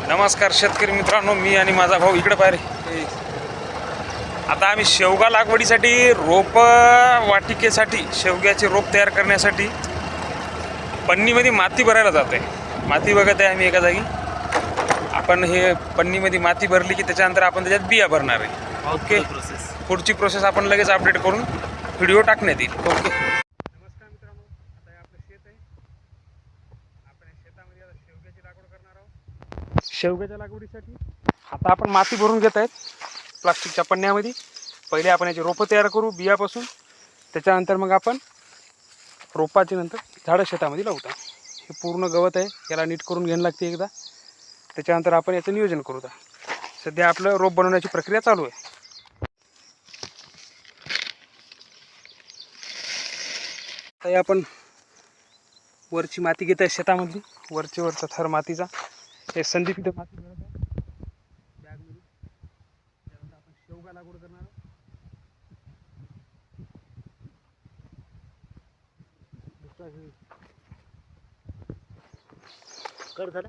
नमस्कार शेतकरी मित्रांनो, मी आणि माझा भाऊ इकडे पाहिजे. आता आम्ही शेवगा लागवडीसाठी रोप वाटिकेसाठी शेवग्याचे रोप तयार करण्यासाठी पन्नीमध्ये माती भरायला जातो आहे. माती बघत आहे आम्ही एका जागी. आपण हे पन्नीमध्ये माती भरली की त्याच्यानंतर आपण त्याच्यात बिया भरणार आहे. ओके, पुढची प्रोसेस आपण लगेच अपडेट करून व्हिडिओ टाकण्यात येईल. ओके. नमस्कार मित्रांनो, आता हे आपलं शेत आहे. आपण शेतामध्ये आता शेवग्याची लागवड करणार आहोत. शेवग्याच्या लागवडीसाठी आता आपण माती भरून घेत आहेत प्लास्टिकच्या पन्न्यामध्ये. पहिले आपण याची रोपं तयार करू बियापासून. त्याच्यानंतर मग आपण रोपाची नंतर झाडं शेतामध्ये लावतो. हे पूर्ण गवत आहे, याला नीट करून घ्यायला लागते एकदा. त्याच्यानंतर आपण याचं नियोजन करू. सध्या आपलं रोप बनवण्याची प्रक्रिया चालू आहे. आता आपण वरची माती घेत आहे शेतामधली, वरचा थर मातीचा. हे संदीप इथं माती भरत आहे बॅगमध्ये. त्यानंतर आपण शेवगा लागवड करणार आहोत. कर झालं.